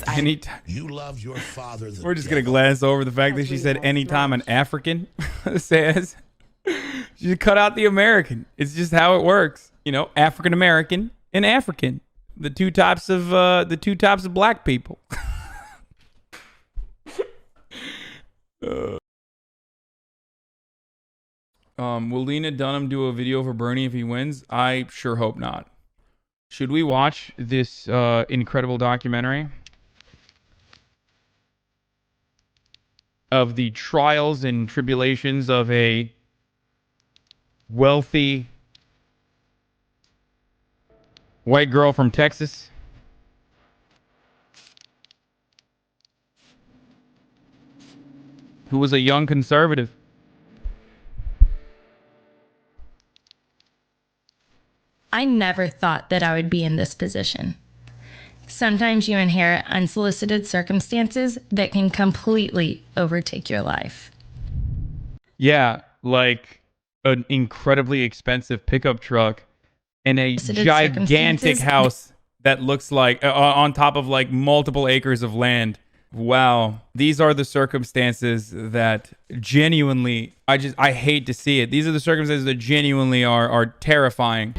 Yes. Anytime. You love your father. We're just going to glance over the fact that she said anytime an African says. She cut out the American. It's just how it works. You know, African American and African. The two types of black people. Will Lena Dunham do a video for Bernie if he wins? I sure hope not. Should we watch this incredible documentary of the trials and tribulations of a wealthy white girl from Texas? Who was a young conservative? I never thought that I would be in this position. Sometimes you inherit unsolicited circumstances that can completely overtake your life. Yeah, like an incredibly expensive pickup truck and a gigantic house that looks like on top of like multiple acres of land. Wow. These are the circumstances that genuinely, I hate to see it. These are the circumstances that genuinely are terrifying.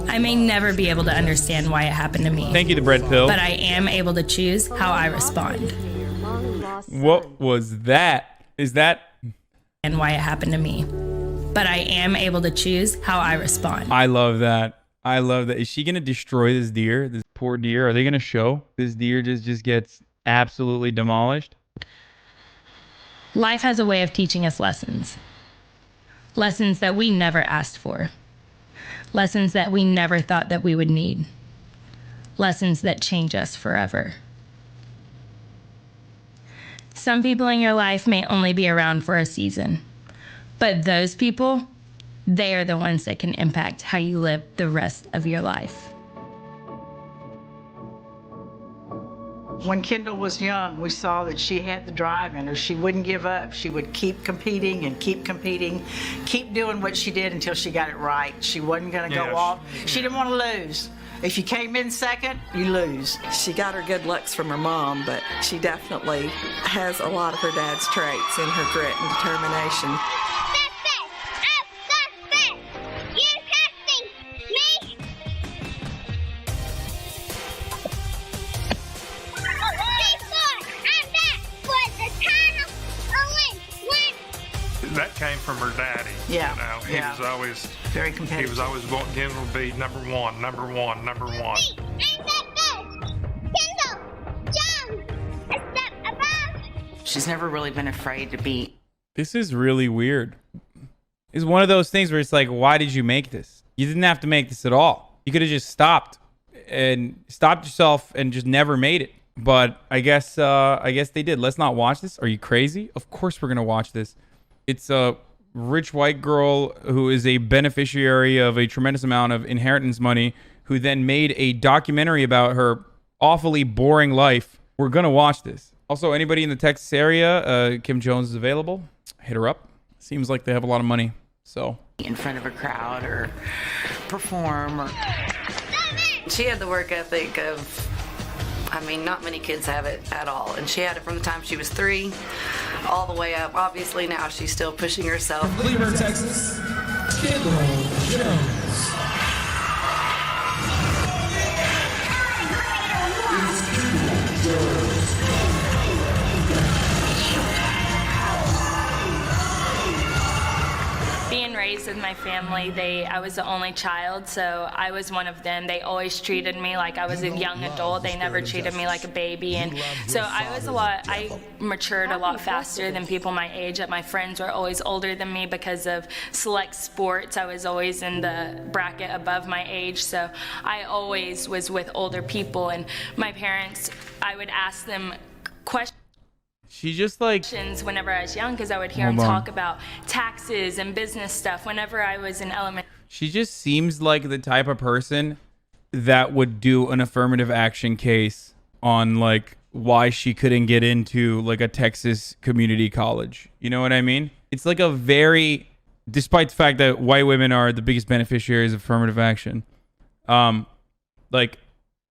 I may never be able to understand why it happened to me. Thank you, the bread pill. But I am able to choose how I respond. What was that? Is that? And why it happened to me. But I am able to choose how I respond. I love that. I love that. Is she going to destroy this deer? This poor deer? Are they going to show? This deer just gets absolutely demolished? Life has a way of teaching us lessons. Lessons that we never asked for. Lessons that we never thought that we would need. Lessons that change us forever. Some people in your life may only be around for a season, but those people, they are the ones that can impact how you live the rest of your life. When Kendall was young, we saw that she had the drive in her. She wouldn't give up. She would keep competing and keep competing, keep doing what she did until she got it right. She wasn't going to go off. She didn't want to lose. If you came in second, you lose. She got her good looks from her mom, but she definitely has a lot of her dad's traits in her grit and determination. That came from her daddy. Yeah. You know, he was always very competitive. He was always wanting Kendall to be number one. She's never really been afraid to be. This is really weird. It's one of those things where it's like, why did you make this? You didn't have to make this at all. You could have just stopped yourself and just never made it. But I guess they did. Let's not watch this. Are you crazy? Of course we're gonna watch this. It's a rich white girl who is a beneficiary of a tremendous amount of inheritance money who then made a documentary about her awfully boring life. We're gonna watch this. Also, anybody in the Texas area, Kim Jones is available. Hit her up. Seems like they have a lot of money. So In front of a crowd or perform. She had the work ethic of, not many kids have it at all. And she had it from the time she was 3 all the way up. Obviously now she's still pushing herself. Believer, Texas, Kendall Jones. Being raised with my family, I was the only child, so I was one of them. They always treated me like I was a young adult. They never treated me like a baby, and so I matured a lot faster than people my age. My friends were always older than me because of select sports. I was always in the bracket above my age, so I always was with older people, and my parents, I would ask them questions. She just like Whenever I was young, because I would hear them talk about taxes and business stuff whenever I was in elementary. She just seems like the type of person that would do an affirmative action case on like why she couldn't get into like a Texas community college. You know what I mean? It's like a very, despite the fact that white women are the biggest beneficiaries of affirmative action, like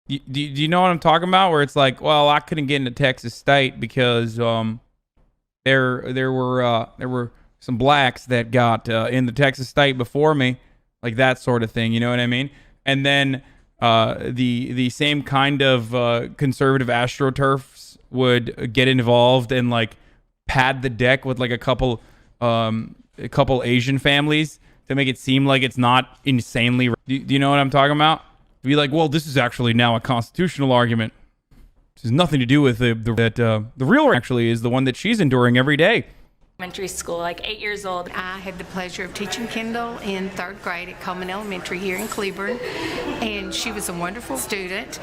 Do you know what I'm talking about? Where it's like, well, I couldn't get into Texas State because there were some blacks that got in the Texas State before me, like that sort of thing. You know what I mean? And then the same kind of conservative astroturfs would get involved and like pad the deck with like a couple Asian families to make it seem like it's not insanely. Do you know what I'm talking about? Be like, well, this is actually now a constitutional argument. This has nothing to do with the real actually is the one that she's enduring every day. Elementary school, like 8 years old. I had the pleasure of teaching Kendall in 3rd grade at Coleman Elementary here in Cleburne, and she was a wonderful student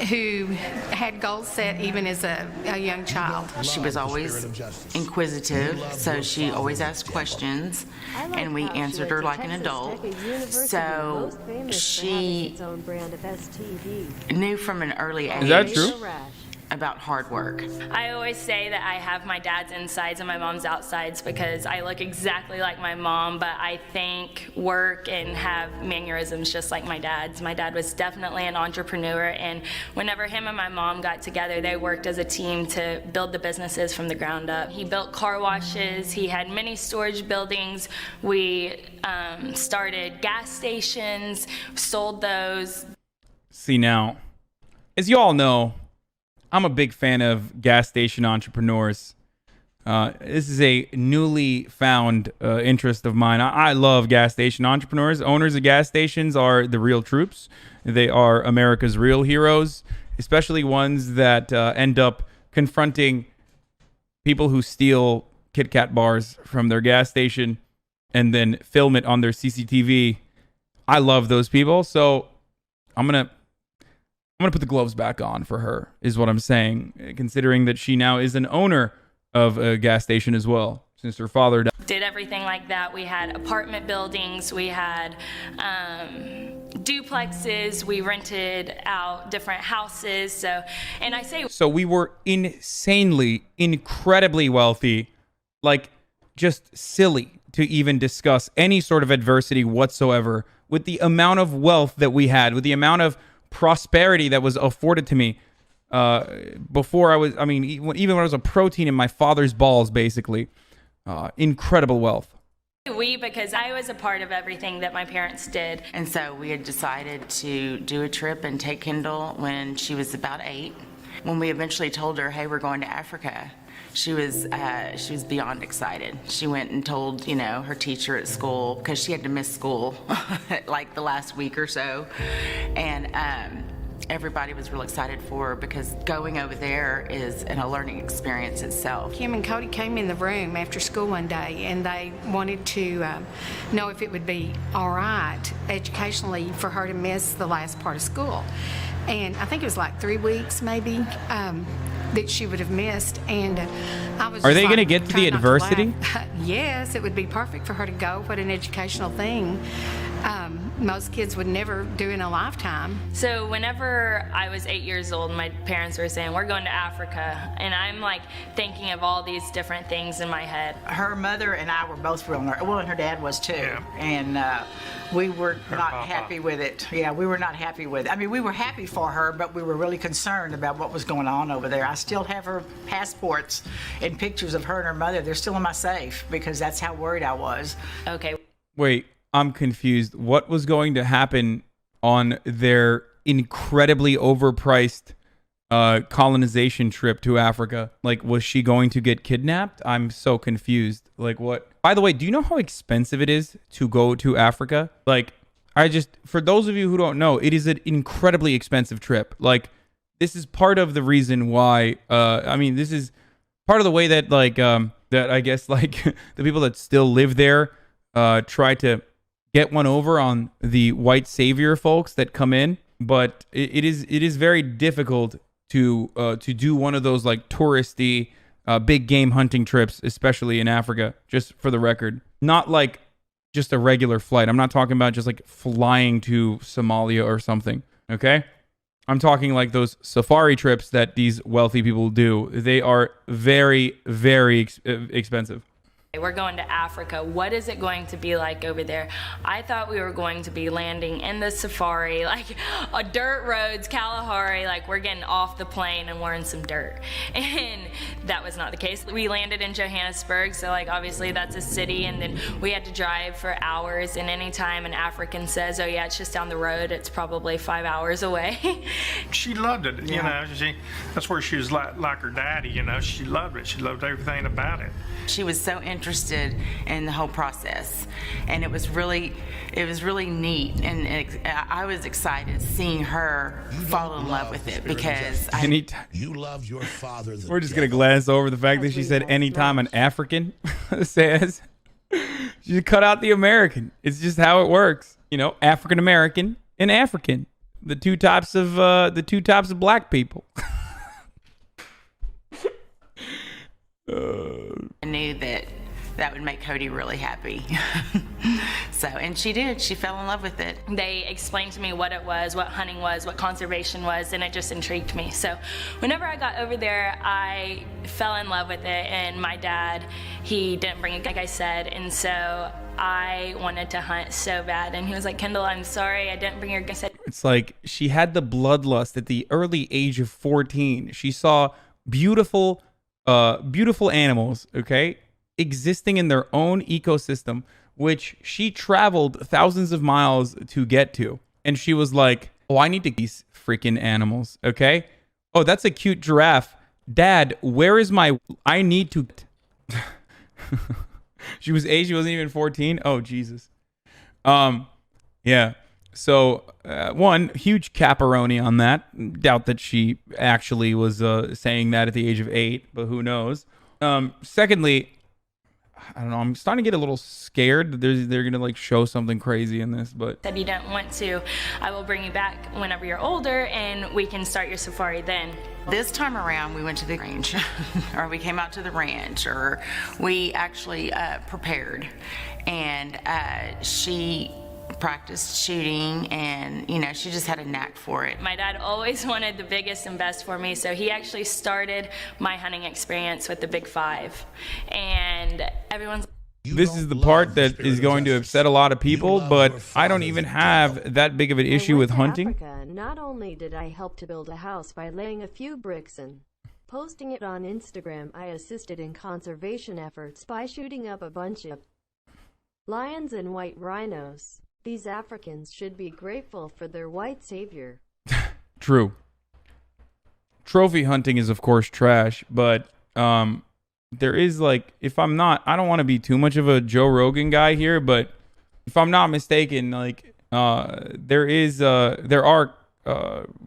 who had goals set even as a young child. She was always inquisitive, so she always asked questions, and we answered her like an adult. So she knew from an early age. Is that true? About hard work. I always say that I have my dad's insides and my mom's outsides because I look exactly like my mom, but I think, work, and have mannerisms just like my dad's. My dad was definitely an entrepreneur, and whenever him and my mom got together, they worked as a team to build the businesses from the ground up. He built car washes, he had many storage buildings, we started gas stations, sold those. See, now, as you all know, I'm a big fan of gas station entrepreneurs. This is a newly found interest of mine. I love gas station entrepreneurs. Owners of gas stations are the real troops. They are America's real heroes, especially ones that end up confronting people who steal Kit Kat bars from their gas station and then film it on their CCTV. I love those people. So I'm going to put the gloves back on for her, is what I'm saying, considering that she now is an owner of a gas station as well, since her father died. Did everything like that. We had apartment buildings, we had duplexes, we rented out different houses. So we were insanely, incredibly wealthy, like just silly to even discuss any sort of adversity whatsoever with the amount of wealth that we had, with the amount of prosperity that was afforded to me before even when I was a protein in my father's balls, basically. Incredible wealth. Because I was a part of everything that my parents did. And so we had decided to do a trip and take Kendall when she was about 8. When we eventually told her, hey, we're going to Africa, she was beyond excited. She went and told, her teacher at school, because she had to miss school like the last week or so. And everybody was real excited for her because going over there is a learning experience itself. Kim and Cody came in the room after school one day, and they wanted to know if it would be all right educationally for her to miss the last part of school. And I think it was like 3 weeks maybe that she would have missed. And I was Are they going to get to the adversity? Yes, it would be perfect for her to go. What an educational thing. Most kids would never do in a lifetime. So whenever I was 8 years old, my parents were saying, we're going to Africa. And I'm like thinking of all these different things in my head. Her mother and I were both real nervous. Well, and her dad was too. Yeah. And we were not papa. happy with it. Yeah, we were not happy with it. I mean, we were happy for her, but we were really concerned about what was going on over there. I still have her passports and pictures of her and her mother. They're still in my safe because that's how worried I was. Okay. Wait, I'm confused. What was going to happen on their incredibly overpriced colonization trip to Africa? Like, was she going to get kidnapped? I'm so confused. Like, what? By the way, do you know how expensive it is to go to Africa? Like, for those of you who don't know, it is an incredibly expensive trip. Like, this is part of the reason why, this is part of the way that, that I guess, the people that still live there try to get one over on the white savior folks that come in. But it is very difficult to do one of those touristy big game hunting trips, especially in Africa, just for the record. Not like just a regular flight. I'm not talking about just flying to Somalia or something, okay? I'm talking like those safari trips that these wealthy people do. They are very, very expensive. We're going to Africa. What is it going to be like over there? I thought we were going to be landing in the safari, like dirt roads, Kalahari, like we're getting off the plane and we're in some dirt. And that was not the case. We landed in Johannesburg, so like obviously that's a city, and then we had to drive for hours, and anytime an African says, oh yeah, it's just down the road, it's probably 5 hours away. She loved it, you know. That's where she was like her daddy, you know. She loved it. She loved everything about it. She was so interested in the whole process, and it was really neat, and I was excited seeing her fall in love with it, because you love your father. We're just gonna glance over the fact that she said anytime an African says, she cut out the American. It's just how it works, you know. African American and African, the two types of black people. I knew that would make Cody really happy. So, and she did. She fell in love with it. They explained to me what it was, what hunting was, what conservation was, and it just intrigued me. So whenever I got over there, I fell in love with it, and my dad, he didn't bring it, like I said, and so I wanted to hunt so bad, and he was like, Kendall, I'm sorry I didn't bring your gun. It's like she had the bloodlust at the early age of 14. She saw beautiful animals, okay, existing in their own ecosystem, which she traveled thousands of miles to get to. And she was like, oh, I need to these freaking animals, okay? Oh, that's a cute giraffe. Dad, where is my... I need to... She was 8, she wasn't even 14. Oh, Jesus. Yeah. So, one, huge caparoni on that. Doubt that she actually was saying that at the age of 8, but who knows? Secondly, I don't know, I'm starting to get a little scared that they're going to like show something crazy in this, but... Said you don't want to, I will bring you back whenever you're older and we can start your safari then. This time around, we went to the range, or we came out to the ranch, or we actually prepared, and she practiced shooting, and you know, she just had a knack for it. My dad always wanted the biggest and best for me, so he actually started my hunting experience with the Big 5, and everyone's... This is the part that is going to upset a lot of people, but I don't even have that big of an issue with hunting. Africa, not only did I help to build a house by laying a few bricks and posting it on Instagram, I assisted in conservation efforts by shooting up a bunch of lions and white rhinos. These Africans should be grateful for their white savior. True. Trophy hunting is, of course, trash, but there is, like, if I'm not, I don't want to be too much of a Joe Rogan guy here, but if I'm not mistaken, like, there are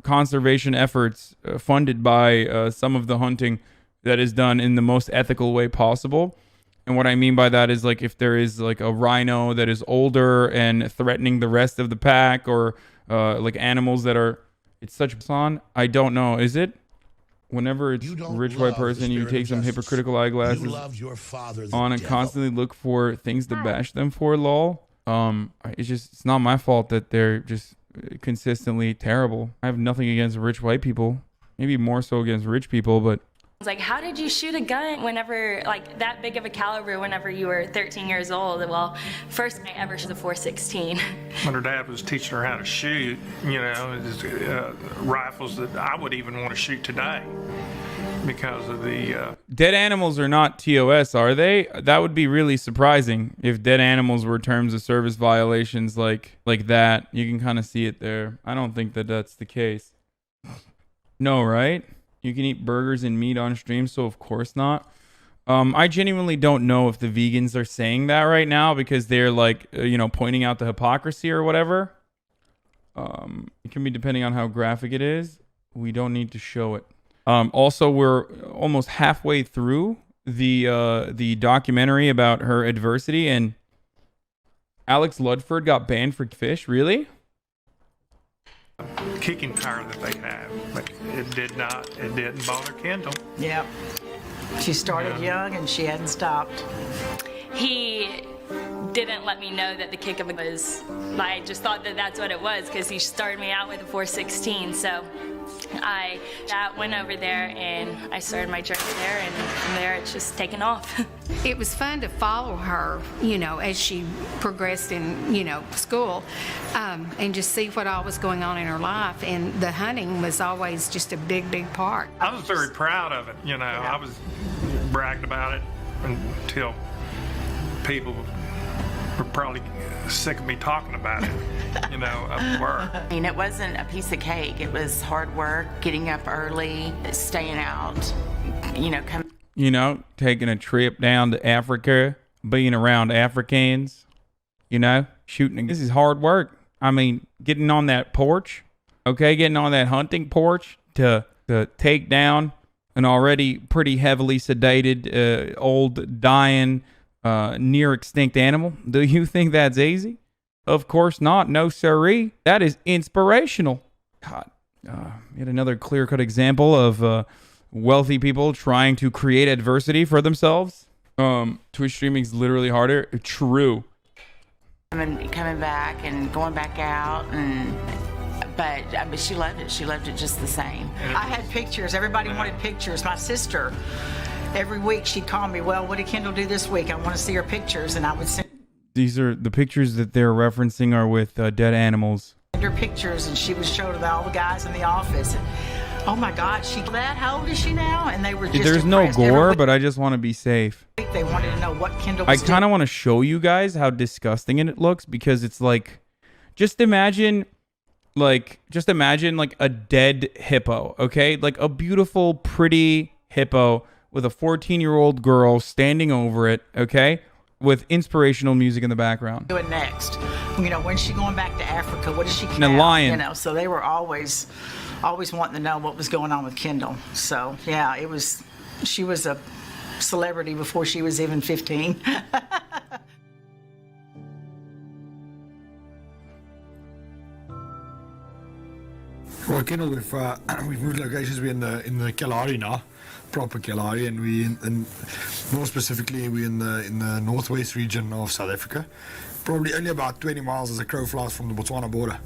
conservation efforts funded by some of the hunting that is done in the most ethical way possible. And what I mean by that is, like, if there is like a rhino that is older and threatening the rest of the pack, or like animals that are, it's such on, I don't know, is it? Whenever it's a rich white person, you take some hypocritical eyeglasses on and constantly look for things to bash them for, lol. It's not my fault that they're just consistently terrible. I have nothing against rich white people, maybe more so against rich people, but I was like, how did you shoot a gun whenever, like, that big of a caliber whenever you were 13 years old? Well, first I ever shot a .416. When her dad was teaching her how to shoot, you know, rifles that I would even want to shoot today because of the... Dead animals are not TOS, are they? That would be really surprising if dead animals were terms of service violations like that. You can kind of see it there. I don't think that that's the case. No, right? You can eat burgers and meat on stream, so of course not. I genuinely don't know if the vegans are saying that right now because they're like, you know, pointing out the hypocrisy or whatever. It can be depending on how graphic it is. We don't need to show it. Also, we're almost halfway through the documentary about her adversity, and Alex Ludford got banned for fish. Really? Kicking power that they have, but it didn't bother Kendall. Yep. She started young and she hadn't stopped. He didn't let me know that the kick of it was, I just thought that that's what it was because he started me out with a .416, so I went over there and I started my journey there, and from there it's just taken off. It was fun to follow her, you know, as she progressed in, you know, school, and just see what all was going on in her life. And the hunting was always just a big, big part. I was very proud of it, you know. I was bragged about it until people were probably sick of me talking about it, you know, at work. I mean, it wasn't a piece of cake. It was hard work, getting up early, staying out, you know, coming. You know, taking a trip down to Africa, being around Africans, you know, shooting. This is hard work. I mean, getting on that porch, okay, getting on that hunting porch to take down an already pretty heavily sedated, old, dying, near extinct animal. Do you think that's easy? Of course not. No siree. That is inspirational. God, yet another clear-cut example of wealthy people trying to create adversity for themselves. Twitch streaming is literally harder. True. Coming back and going back out, but she loved it. She loved it just the same. I had pictures. Everybody wanted pictures. My sister, every week she'd call me, well, what did Kendall do this week? I want to see her pictures. And I would send These are the pictures that they're referencing are with dead animals. her pictures, and she would show to all the guys in the office. And, oh my God, she that? How old is she now? And they were just There's no impressed. Every gore, week but I just want to be safe. they wanted to know what Kendall I was kind of want to show you guys how disgusting it looks, because it's like, just imagine like a dead hippo, okay? Like a beautiful, pretty hippo with a 14-year-old girl standing over it, okay? With inspirational music in the background. doing next. You know, when's she going back to Africa? What is she And a lion. You know, so they were always wanting to know what was going on with Kendall. So yeah, she was a celebrity before she was even 15. Well, Kendall, we've moved locations. We're in the Kalahari now, proper Kalahari, and and more specifically, we're in the northwest region of South Africa, probably only about 20 miles as a crow flies from the Botswana border.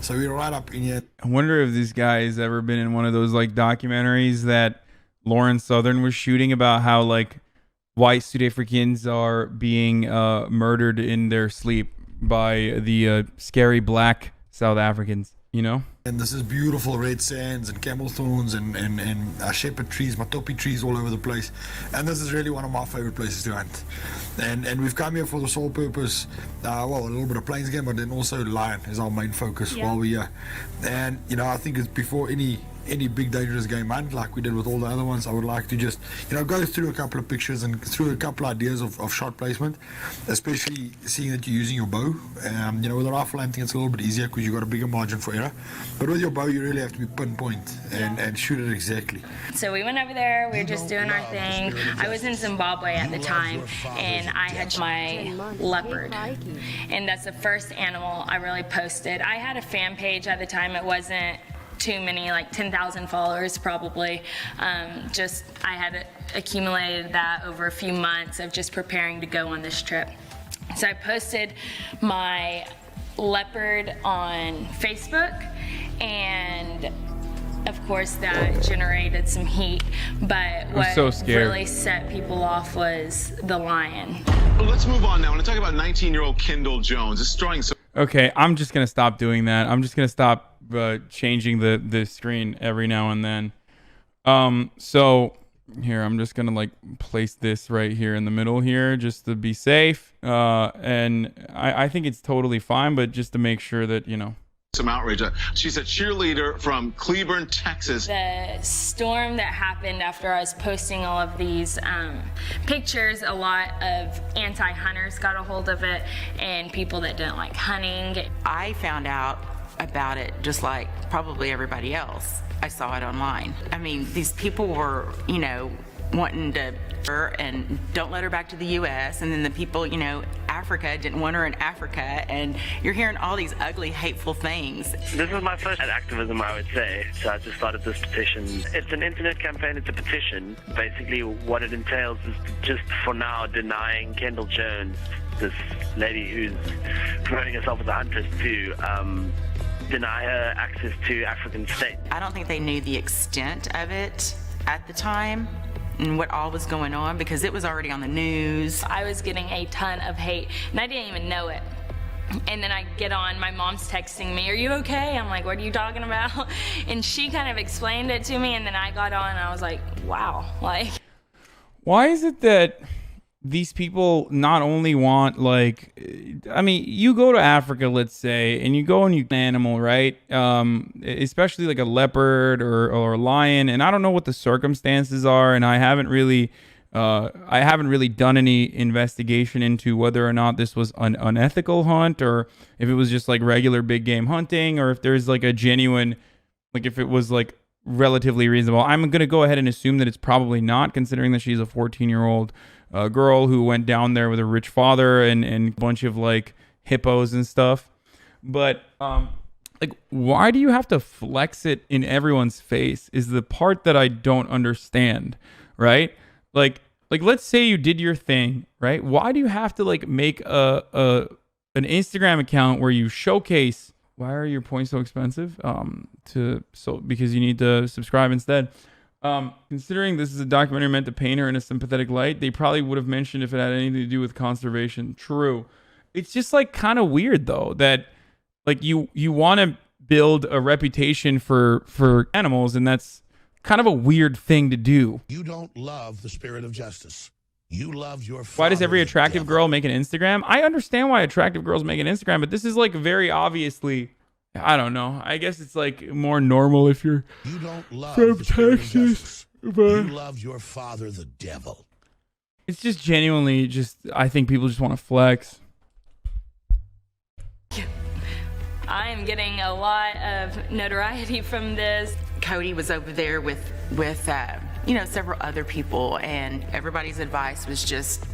So we're right up in here. I wonder if this guy has ever been in one of those like documentaries that Lauren Southern was shooting about how like white South Africans are being murdered in their sleep by the scary black South Africans, you know? And this is beautiful red sands and camel thorns and shepherd trees, matopi trees all over the place. And this is really one of my favorite places to hunt. And we've come here for the sole purpose, well, a little bit of plains game, but then also lion is our main focus while we're here. And, you know, I think it's before any big dangerous game hunt like we did with all the other ones, I would like to just, you know, go through a couple of pictures and through a couple of ideas of shot placement, especially seeing that you're using your bow. You know, with a rifle hunting it's a little bit easier because you've got a bigger margin for error, but with your bow you really have to be pinpoint and shoot it exactly. So we went over there, we were just doing our thing. I was in Zimbabwe at the time, and I had my leopard, and that's the first animal I really posted. I had a fan page at the time. It wasn't too many, like 10,000 followers probably. Just I had accumulated that over a few months of just preparing to go on this trip. So I posted my leopard on Facebook, and of course that generated some heat, but what really set people off was the lion. Well, let's move on now. I want to talk about 19-year-old Kendall Jones. It's drawing some... Okay, I'm just going to stop doing that. I'm just going to stop changing the screen every now and then. So here, I'm just going to like place this right here in the middle here just to be safe. And I think it's totally fine, but just to make sure that, you know. Some outrage. She's a cheerleader from Cleburne, Texas. The storm that happened after I was posting all of these pictures, a lot of anti-hunters got a hold of it, and people that didn't like hunting. I found out about it just like probably everybody else. I saw it online. I mean, these people were, you know, wanting to and don't let her back to the U.S. And then the people, you know, Africa didn't want her in Africa, and you're hearing all these ugly, hateful things. This is my first activism, I would say. So I just started this petition. It's an internet campaign, it's a petition. Basically what it entails is just for now denying Kendall Jones, this lady who's promoting herself as a huntress, to deny her access to African states. I don't think they knew the extent of it at the time and what all was going on, because it was already on the news. I was getting a ton of hate, and I didn't even know it. And then I get on, my mom's texting me, "Are you okay?" I'm like, "What are you talking about?" And she kind of explained it to me, and then I got on, and I was like, wow, like. Why is it that these people not only want, like, I mean, you go to Africa, let's say, and you go and you an animal, right? Especially like a leopard or a lion, and I don't know what the circumstances are, and I haven't really done any investigation into whether or not this was an unethical hunt, or if it was just like regular big game hunting, or if there's like a genuine, like if it was like relatively reasonable. I'm going to go ahead and assume that it's probably not, considering that she's a 14-year-old girl who went down there with a rich father and a bunch of like hippos and stuff. But like, why do you have to flex it in everyone's face is the part that I don't understand, right? Like let's say you did your thing, right? Why do you have to like make an Instagram account where you showcase? Why are your points so expensive? Because you need to subscribe instead. Considering this is a documentary meant to paint her in a sympathetic light, they probably would have mentioned if it had anything to do with conservation. True. It's just like kind of weird though that like you want to build a reputation for animals, and that's kind of a weird thing to do. You don't love the spirit of justice. You love your father. Why does every attractive girl make an Instagram? I understand why attractive girls make an Instagram, but this is like very obviously, I don't know. I guess it's like more normal if you're You don't love from the spirit of Texas. justice. You love your father, the devil. It's just genuinely just, I think people just want to flex. I am getting a lot of notoriety from this. Cody was over there with several other people, and everybody's advice was just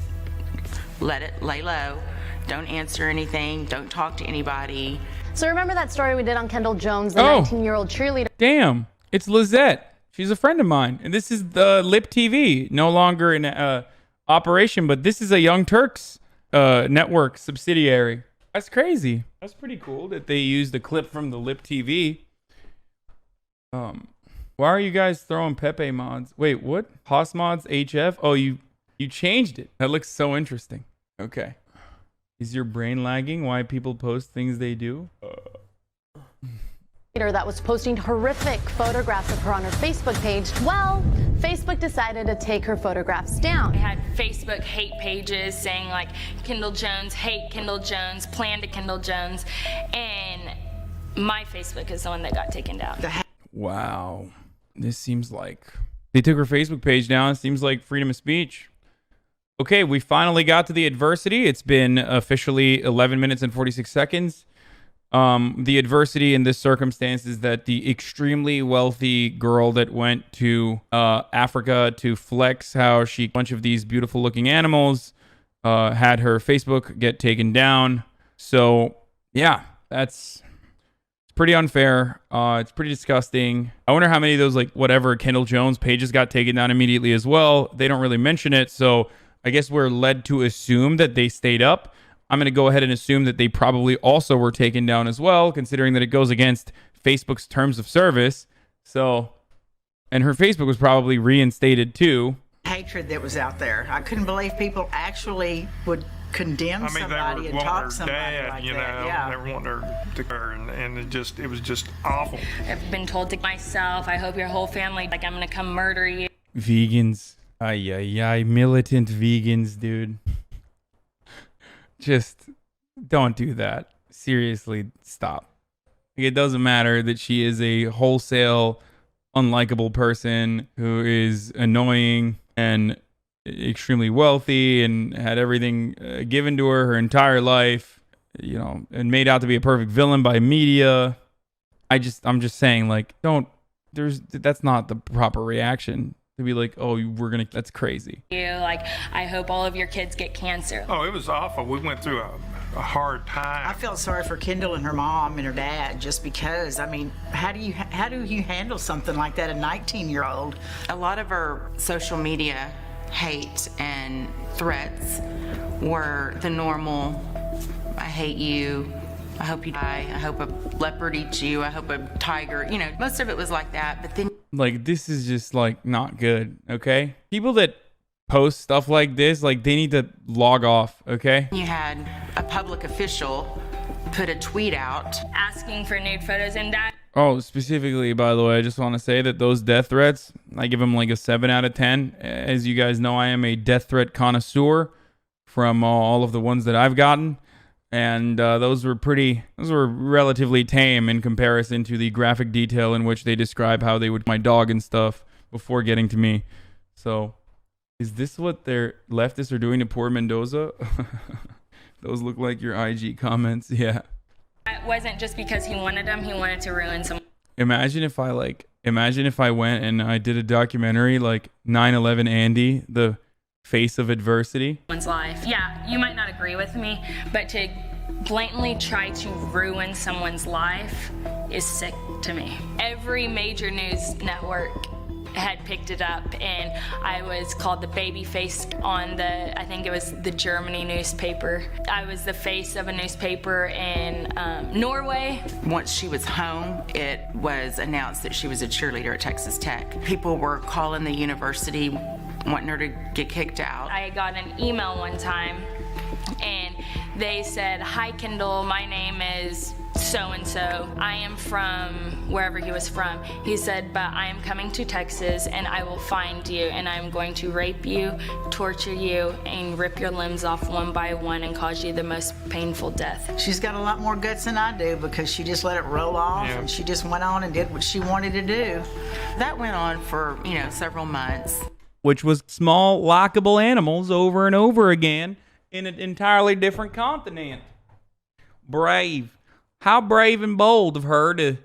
let it lay low. Don't answer anything. Don't talk to anybody. So remember that story we did on Kendall Jones, the 19-year-old cheerleader? Damn, it's Lizette. She's a friend of mine. And this is the Lip TV, no longer in operation, but this is a Young Turks network subsidiary. That's crazy. That's pretty cool that they used a clip from the Lip TV. Why are you guys throwing Pepe mods? Wait, what? Haas mods HF? Oh, you changed it. That looks so interesting. Okay. Is your brain lagging? Why people post things they do? That was posting horrific photographs of her on her Facebook page. Well, Facebook decided to take her photographs down. I had Facebook hate pages saying like Kendall Jones, hate Kendall Jones, plan to Kendall Jones, and my Facebook is the one that got taken down. Wow. This seems like they took her Facebook page down. It seems like freedom of speech. Okay, we finally got to the adversity. It's been officially 11 minutes and 46 seconds. The adversity in this circumstance is that the extremely wealthy girl that went to Africa to flex how she, a bunch of these beautiful looking animals, had her Facebook get taken down. So yeah, that's pretty unfair. It's pretty disgusting. I wonder how many of those, like, whatever Kendall Jones pages got taken down immediately as well. They don't really mention it, so I guess we're led to assume that they stayed up. I'm going to go ahead and assume that they probably also were taken down as well, considering that it goes against Facebook's terms of service. So, and her Facebook was probably reinstated too. Hatred that was out there. I couldn't believe people actually would condemn somebody and talk somebody like that. Yeah. They were wanting her to her, and it was just awful. I've been told to myself, I hope your whole family, like, I'm gonna come murder you. Vegans. Militant vegans, dude. Just don't do that. Seriously, stop. Like, it doesn't matter that she is a wholesale unlikable person who is annoying and extremely wealthy and had everything given to her entire life, you know, and made out to be a perfect villain by media. I'm just saying, like, that's not the proper reaction to be like, oh, that's crazy. Like, I hope all of your kids get cancer. Oh, it was awful. We went through a hard time. I felt sorry for Kendall and her mom and her dad, just because, I mean, how do you handle something like that, a 19-year-old? A lot of her social media hate and threats were the normal, I hate you, I hope you die. I hope a leopard eats you. I hope a tiger, you know, most of it was like that. But then, like, this is just like not good. Okay, people that post stuff like this, like, they need to log off. Okay, you had a public official put a tweet out asking for nude photos, and that. Oh, specifically, by the way, I just want to say that those death threats, I give them like a 7 out of 10. As you guys know, I am a death threat connoisseur from all of the ones that I've gotten. And those were relatively tame in comparison to the graphic detail in which they describe how they would my dog and stuff before getting to me. So, is this what their leftists are doing to poor Mendoza? Those look like your IG comments. Yeah. It wasn't just because he wanted them, he wanted to ruin someone. Imagine if I went and I did a documentary like 9/11 Andy, the face of adversity. Someone's life. Yeah, you might not agree with me, but to blatantly try to ruin someone's life is sick to me. Every major news network had picked it up, and I was called the baby face on I think it was the Germany newspaper. I was the face of a newspaper in Norway. Once she was home, it was announced that she was a cheerleader at Texas Tech. People were calling the university wanting her to get kicked out. I got an email one time, and they said, "Hi Kendall, my name is so-and-so. I am from wherever he was from." He said, "But I am coming to Texas, and I will find you, and I'm going to rape you, torture you, and rip your limbs off one by one and cause you the most painful death." She's got a lot more guts than I do, because she just let it roll off, and she just went on and did what she wanted to do. That went on for, you know, several months. Which was small, lockable animals over and over again in an entirely different continent. Brave. How brave and bold of her to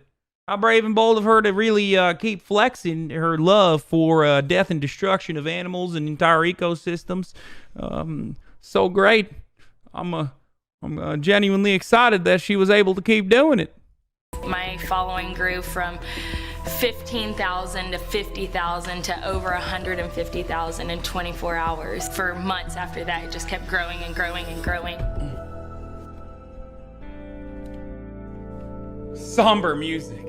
really keep flexing her love for death and destruction of animals and entire ecosystems. So great. I'm genuinely excited that she was able to keep doing it. My following grew from 15,000 to 50,000 to over 150,000 in 24 hours. For months after that, it just kept growing and growing and growing. Somber music.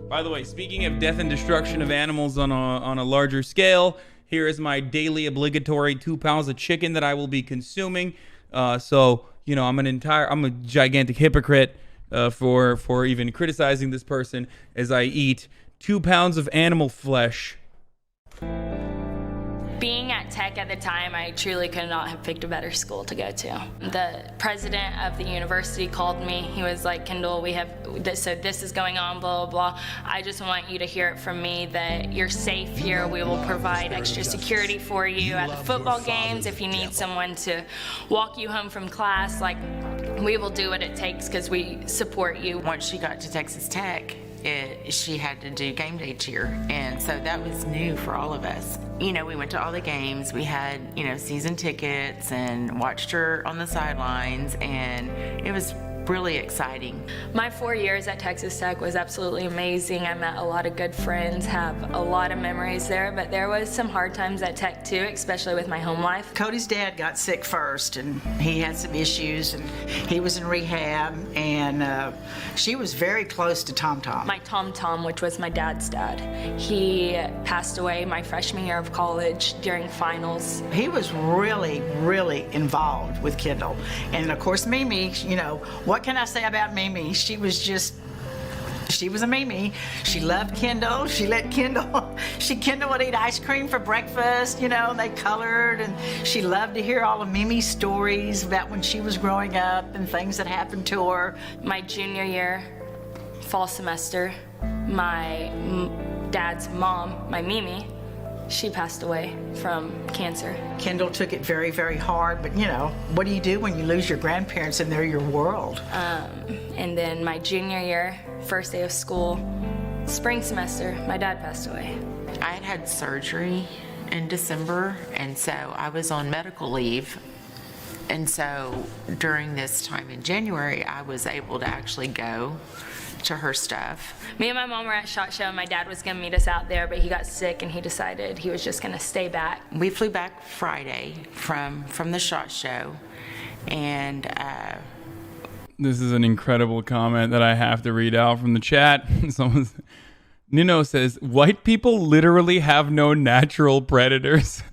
By the way, speaking of death and destruction of animals on a larger scale, here is my daily obligatory 2 pounds of chicken that I will be consuming. So, you know, I'm a gigantic hypocrite for even criticizing this person, as I eat 2 pounds of animal flesh. Being at Tech at the time, I truly could not have picked a better school to go to. The president of the university called me. He was like, "Kendall, we have this, so this is going on, blah, blah, blah. I just want you to hear it from me that you're safe here. We will provide extra security for you at the football games. If you need someone to walk you home from class, like, we will do what it takes because we support you." Once she got to Texas Tech, she had to do game day cheer, and so that was new for all of us. You know, we went to all the games. We had, you know, season tickets and watched her on the sidelines, and it was really exciting. My 4 years at Texas Tech was absolutely amazing. I met a lot of good friends, have a lot of memories there, but there was some hard times at Tech too, especially with my home life. Cody's dad got sick first, and he had some issues, and he was in rehab, and she was very close to Tom Tom. My Tom Tom, which was my dad's dad, he passed away my freshman year of college during finals. He was really, really involved with Kendall. And of course, Mimi, you know, what can I say about Mimi? She was a Mimi. She loved Kendall. Kendall would eat ice cream for breakfast, you know, they colored, and she loved to hear all of Mimi's stories about when she was growing up and things that happened to her. My junior year, fall semester, my dad's mom, my Mimi, she passed away from cancer. Kendall took it very, very hard, but you know, what do you do when you lose your grandparents and they're your world? And then my junior year, first day of school, spring semester, my dad passed away. I had surgery in December, and so I was on medical leave. And so during this time in January, I was able to actually go to her stuff. Me and my mom were at SHOT Show, and my dad was gonna meet us out there, but he got sick and he decided he was just gonna stay back. We flew back Friday from the SHOT Show, and This is an incredible comment that I have to read out from the chat. Nino says, white people literally have no natural predators.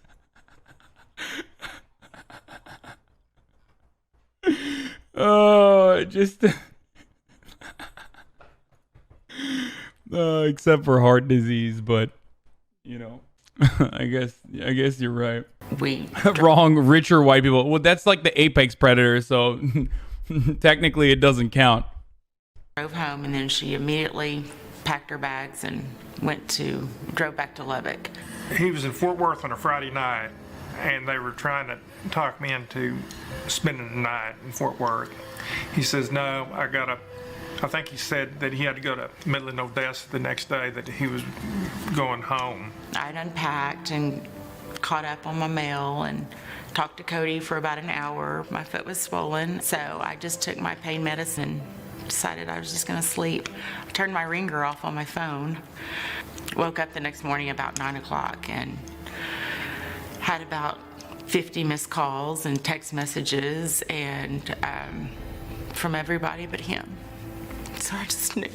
Oh, just except for heart disease, but you know, I guess you're right. Wrong. Richer white people. Well, that's like the apex predator, so technically it doesn't count. Drove home, and then she immediately packed her bags and drove back to Lubbock. He was in Fort Worth on a Friday night, and they were trying to talk me into spending the night in Fort Worth. He says, no, I think he said that he had to go to Midland, Odessa the next day, that he was going home. I'd unpacked and caught up on my mail and talked to Cody for about an hour. My foot was swollen, so I just took my pain medicine, decided I was just gonna sleep. I turned my ringer off on my phone, woke up the next morning about 9 o'clock and had about 50 missed calls and text messages and from everybody but him. So I just knew.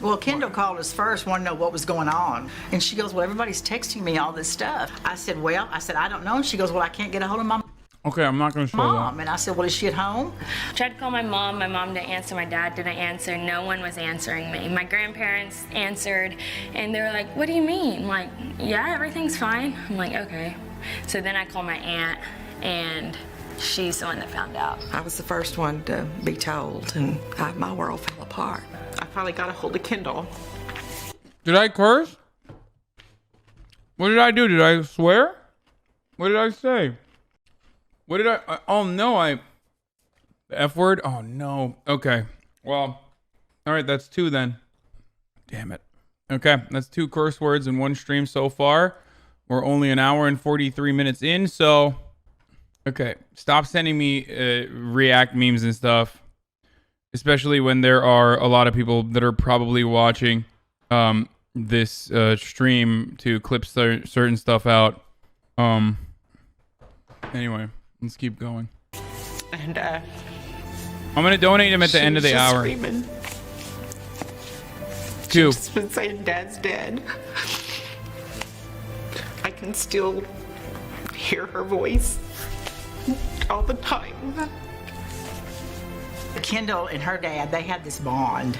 Well, Kendall called us first, wanted to know what was going on. And she goes, well, everybody's texting me all this stuff. I said, I don't know. And she goes, well, I can't get a hold of my Okay, I'm not going to show mom. that. And I said, well, is she at home? Tried to call my mom. My mom didn't answer. My dad didn't answer. No one was answering me. My grandparents answered, and they were like, what do you mean? I'm like, yeah, everything's fine. I'm like, okay. So then I called my aunt, and she's the one that found out. I was the first one to be told, and my world fell apart. I finally got a hold of Kendall. Did I curse? What did I do? Did I swear? What did I say? What did I oh no, the F word? Oh no. Okay. Well, all right, that's 2 then. Damn it. Okay, that's 2 curse words in one stream so far. We're only an hour and 43 minutes in, so okay, stop sending me react memes and stuff, especially when there are a lot of people that are probably watching this stream to clip certain stuff out. Anyway, let's keep going. And I'm gonna donate him at the end of the hour. Screaming. 2. She's been saying Dad's dead. I can still hear her voice all the time. Kendall and her dad, they had this bond.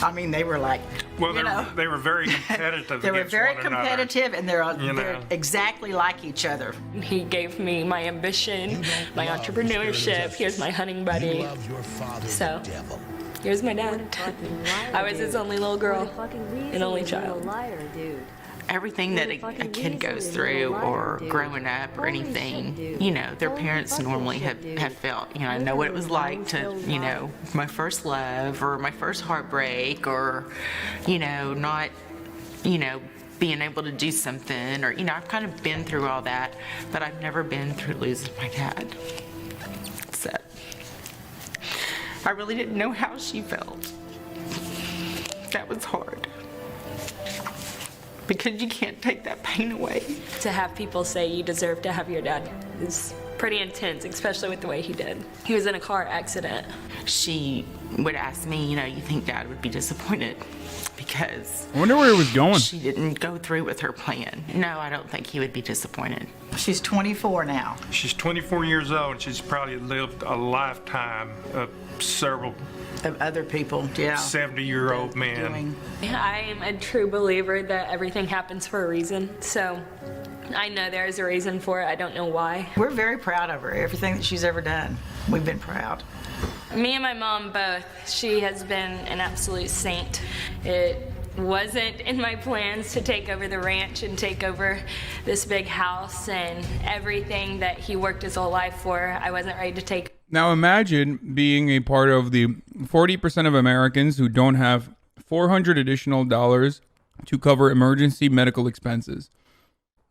I mean, they were like, well, they were very competitive. They were very competitive, and they're know. exactly like each other. He gave me my ambition, my entrepreneurship. Here's my hunting buddy. So, here's my dad. I was his only little girl and only child. Everything that a kid goes through or growing up or anything, you know, their parents normally have felt, you know, I know what it was like to, you know, my first love or my first heartbreak or, you know, not, you know, being able to do something or, you know, I've kind of been through all that, but I've never been through losing my dad. So I really didn't know how she felt. That was hard. Because you can't take that pain away. To have people say you deserve to have your dad is pretty intense, especially with the way he did. He was in a car accident. She would ask me, you know, you think Dad would be disappointed because I wonder where it was going. She didn't go through with her plan. No, I don't think he would be disappointed. She's 24 now. She's 24 years old, and she's probably lived a lifetime of several of other people, yeah. 70-year-old men. I am a true believer that everything happens for a reason. So I know there is a reason for it. I don't know why. We're very proud of her, everything that she's ever done. We've been proud. Me and my mom both. She has been an absolute saint. It wasn't in my plans to take over the ranch and take over this big house and everything that he worked his whole life for. I wasn't ready to take. Now imagine being a part of the 40% of Americans who don't have $400 additional to cover emergency medical expenses.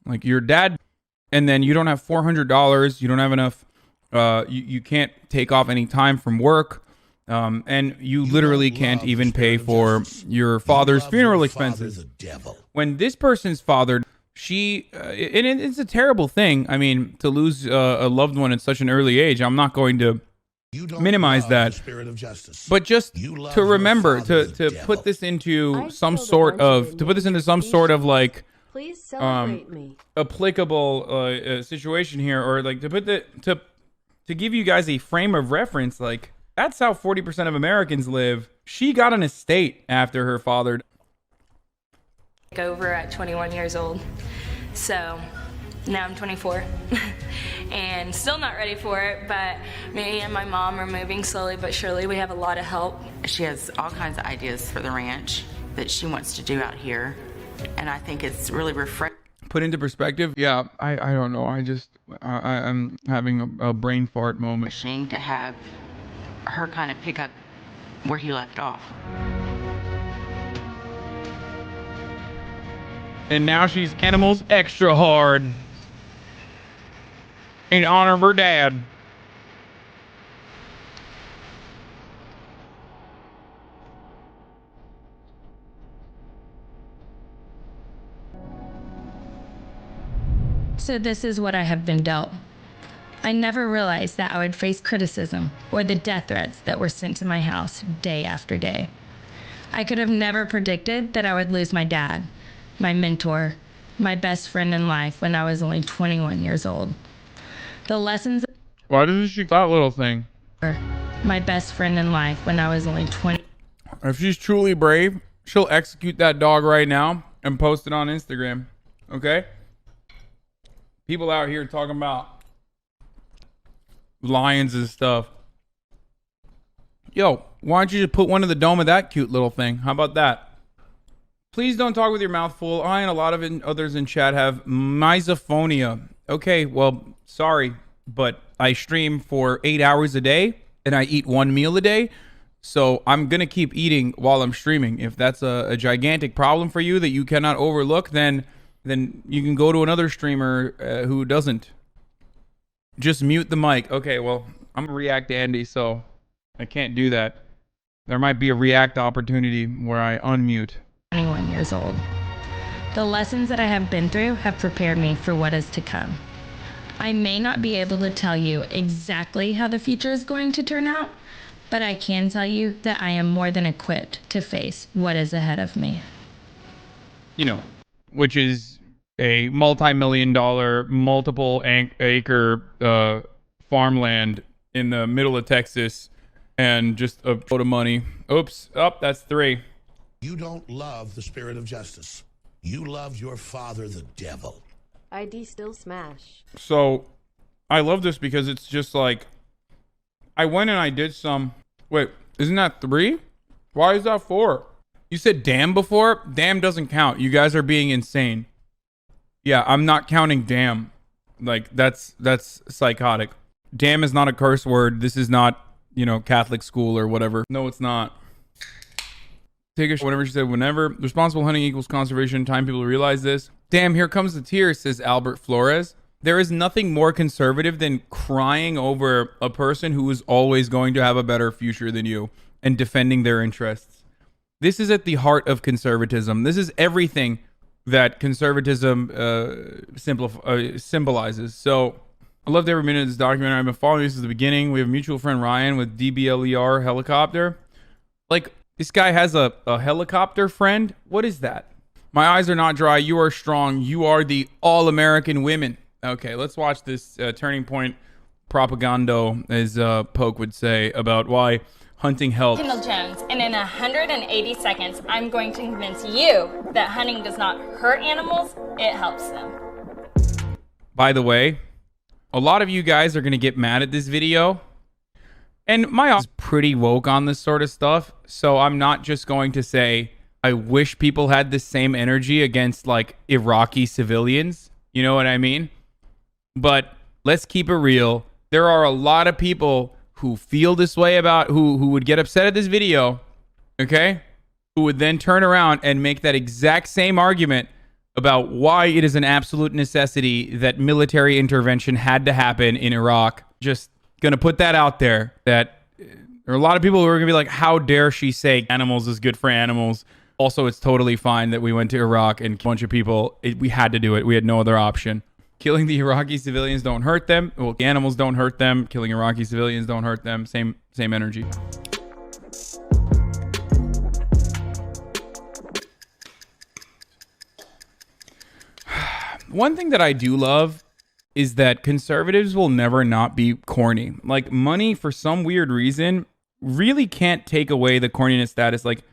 Like your dad, and then you don't have $400, you don't have enough, you can't take off any time from work, and you literally can't even pay for your father's funeral expenses. When this person's father, and it's a terrible thing. I mean, to lose a loved one at such an early age, I'm not going to minimize that. Spirit of justice. But just You love to your remember father, to the put this into I've some killed a sort bunch of to put this into some sort of like Please celebrate me. applicable situation here, or like to put the to give you guys a frame of reference. Like, that's how 40% of Americans live. She got an estate after her father. Over at 21 years old. So now I'm 24 and still not ready for it, but me and my mom are moving slowly but surely. We have a lot of help. She has all kinds of ideas for the ranch that she wants to do out here, and I think it's really refreshing. Put into perspective, yeah, I don't know. I'm having a brain fart moment. To have her kind of pick up where he left off. And now she's animals extra hard in honor of her dad. So this is what I have been dealt. I never realized that I would face criticism or the death threats that were sent to my house day after day. I could have never predicted that I would lose my dad, my mentor, my best friend in life when I was only 21 years old. The lessons... Why doesn't she that little thing? My best friend in life when I was only 20... If she's truly brave, she'll execute that dog right now and post it on Instagram. Okay? People out here talking about lions and stuff. Yo, why don't you just put one in the dome of that cute little thing? How about that? Please don't talk with your mouth full. I and a lot of others in chat have misophonia. Okay, well, sorry, but I stream for 8 hours a day and I eat one meal a day. So I'm going to keep eating while I'm streaming. If that's a gigantic problem for you that you cannot overlook, then you can go to another streamer who doesn't. Just mute the mic. Okay, well, I'm going to react to Andy, so I can't do that. There might be a react opportunity where I unmute. 21 years old. The lessons that I have been through have prepared me for what is to come. I may not be able to tell you exactly how the future is going to turn out, but I can tell you that I am more than equipped to face what is ahead of me. You know, which is a multi-million-dollar, multiple acre farmland in the middle of Texas, and just a load of money. Oops, that's 3. You don't love the spirit of justice. You love your father, the devil. ID still smash. So I love this because it's just like, I went and I did some. Wait, isn't that 3? Why is that 4? You said damn before? Damn doesn't count. You guys are being insane. Yeah, I'm not counting damn. Like, that's psychotic. Damn is not a curse word. This is not, Catholic school or whatever. No, it's not. Take a whatever she said, whenever. Responsible hunting equals conservation. Time people realize this. Damn, here comes the tears, says Albert Flores. There is nothing more conservative than crying over a person who is always going to have a better future than you and defending their interests. This is at the heart of conservatism. This is everything that conservatism symbolizes. So I loved every minute of this documentary. I've been following this since the beginning. We have a mutual friend, Ryan, with DBLER helicopter. Like, this guy has a helicopter friend. What is that? My eyes are not dry. You are strong. You are the all-American women. Okay, let's watch this turning point propaganda, as Poke would say, about why hunting helps. Kendall Jones, and in 180 seconds, I'm going to convince you that hunting does not hurt animals, it helps them. By the way, a lot of you guys are going to get mad at this video. And my office is pretty woke on this sort of stuff, so I'm not just going to say, I wish people had the same energy against, like, Iraqi civilians. You know what I mean? But let's keep it real. There are a lot of people who feel this way about, who would get upset at this video, okay? Who would then turn around and make that exact same argument about why it is an absolute necessity that military intervention had to happen in Iraq. Just gonna put that out there, that there are a lot of people who are gonna be like, how dare she say animals is good for animals? Also, it's totally fine that we went to Iraq and a bunch of people, we had to do it. We had no other option. Killing the Iraqi civilians don't hurt them. Well, the animals don't hurt them. Killing Iraqi civilians don't hurt them. Same energy. One thing that I do love is that conservatives will never not be corny. Like, money, for some weird reason, really can't take away the corniness status. Like,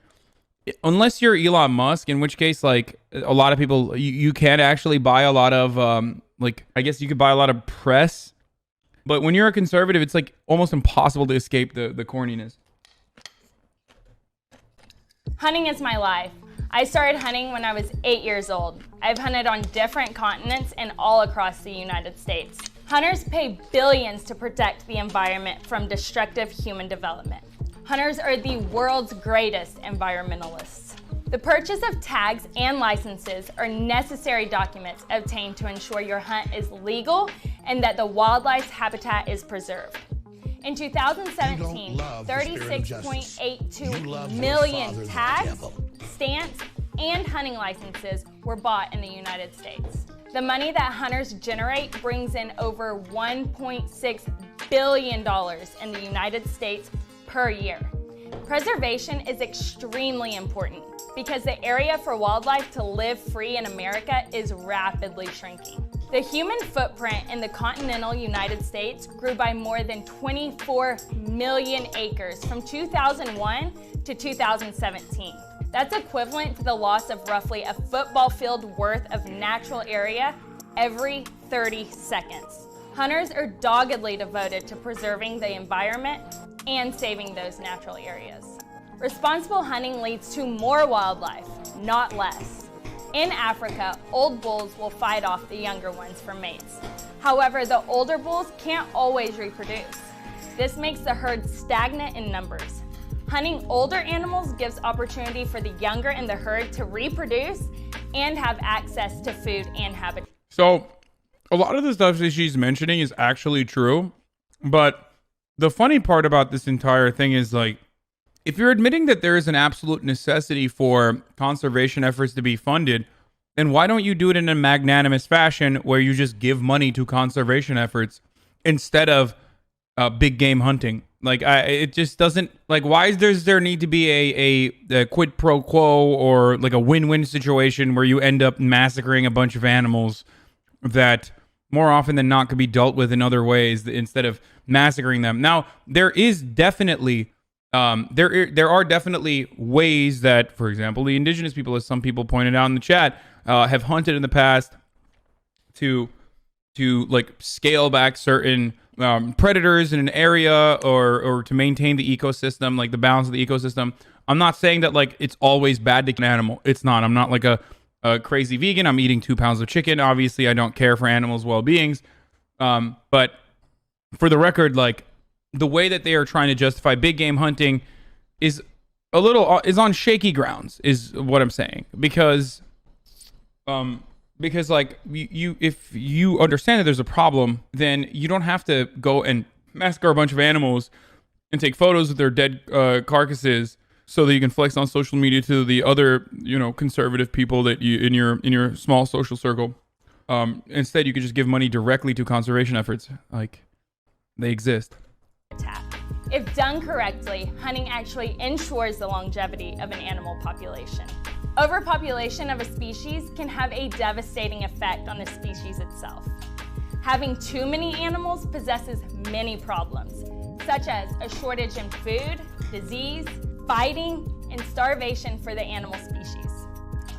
unless you're Elon Musk, in which case, like, a lot of people, you can actually buy a lot of, like, I guess you could buy a lot of press. But when you're a conservative, it's, like, almost impossible to escape the corniness. Hunting is my life. I started hunting when I was 8 years old. I've hunted on different continents and all across the United States. Hunters pay billions to protect the environment from destructive human development. Hunters are the world's greatest environmentalists. The purchase of tags and licenses are necessary documents obtained to ensure your hunt is legal and that the wildlife's habitat is preserved. In 2017, 36.82 million tags, stamps, and hunting licenses were bought in the United States. The money that hunters generate brings in over $1.6 billion in the United States per year. Preservation is extremely important because the area for wildlife to live free in America is rapidly shrinking. The human footprint in the continental United States grew by more than 24 million acres from 2001 to 2017. That's equivalent to the loss of roughly a football field worth of natural area every 30 seconds. Hunters are doggedly devoted to preserving the environment and saving those natural areas. Responsible hunting leads to more wildlife, not less. In Africa, old bulls will fight off the younger ones for mates. However, the older bulls can't always reproduce. This makes the herd stagnant in numbers. Hunting older animals gives opportunity for the younger in the herd to reproduce and have access to food and habitat. So, a lot of the stuff that she's mentioning is actually true, but the funny part about this entire thing is, like, if you're admitting that there is an absolute necessity for conservation efforts to be funded, then why don't you do it in a magnanimous fashion where you just give money to conservation efforts instead of big game hunting? Like, it just doesn't, like, why does there need to be a quid pro quo or like a win-win situation where you end up massacring a bunch of animals that more often than not could be dealt with in other ways instead of massacring them? Now, there is definitely there are definitely ways that, for example, the indigenous people, as some people pointed out in the chat, have hunted in the past to like scale back certain predators in an area or to maintain the ecosystem, like the balance of the ecosystem. I'm not saying that like it's always bad to kill an animal. It's not. I'm not like a crazy vegan. I'm eating 2 pounds of chicken. Obviously, I don't care for animals' well-beings. But for the record, like, the way that they are trying to justify big game hunting is on shaky grounds, is what I'm saying. Because like if you understand that there's a problem, then you don't have to go and massacre a bunch of animals and take photos of their dead carcasses so that you can flex on social media to the other, conservative people that you in your small social circle. Instead, you could just give money directly to conservation efforts. Like, they exist. If done correctly, hunting actually ensures the longevity of an animal population. Overpopulation of a species can have a devastating effect on the species itself. Having too many animals possesses many problems, such as a shortage in food, disease, fighting, and starvation for the animal species.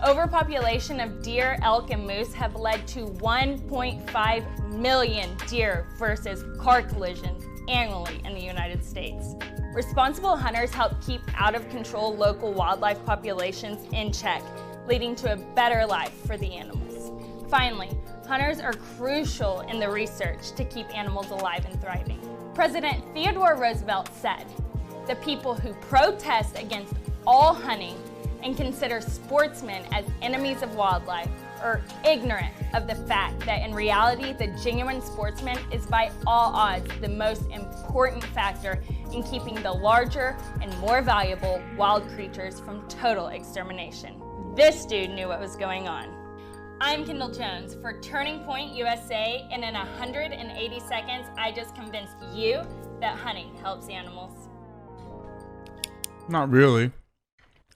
Overpopulation of deer, elk, and moose have led to 1.5 million deer versus car collisions annually in the United States. Responsible hunters help keep out of control local wildlife populations in check, leading to a better life for the animals. Finally, hunters are crucial in the research to keep animals alive and thriving. President Theodore Roosevelt said, "The people who protest against all hunting and consider sportsmen as enemies of wildlife are ignorant of the fact that in reality, the genuine sportsman is by all odds the most important factor in keeping the larger and more valuable wild creatures from total extermination." This dude knew what was going on. I'm Kendall Jones for Turning Point USA, and in 180 seconds, I just convinced you that hunting helps animals. Not really.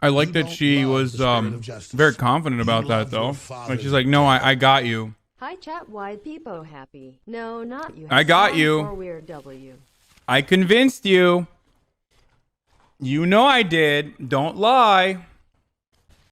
I like that she was very confident about that, though. Like, she's like, no, I got you. Hi chat, why people happy? No, not you. I got Hasan you. or Weird W. I convinced you. You know I did. Don't lie.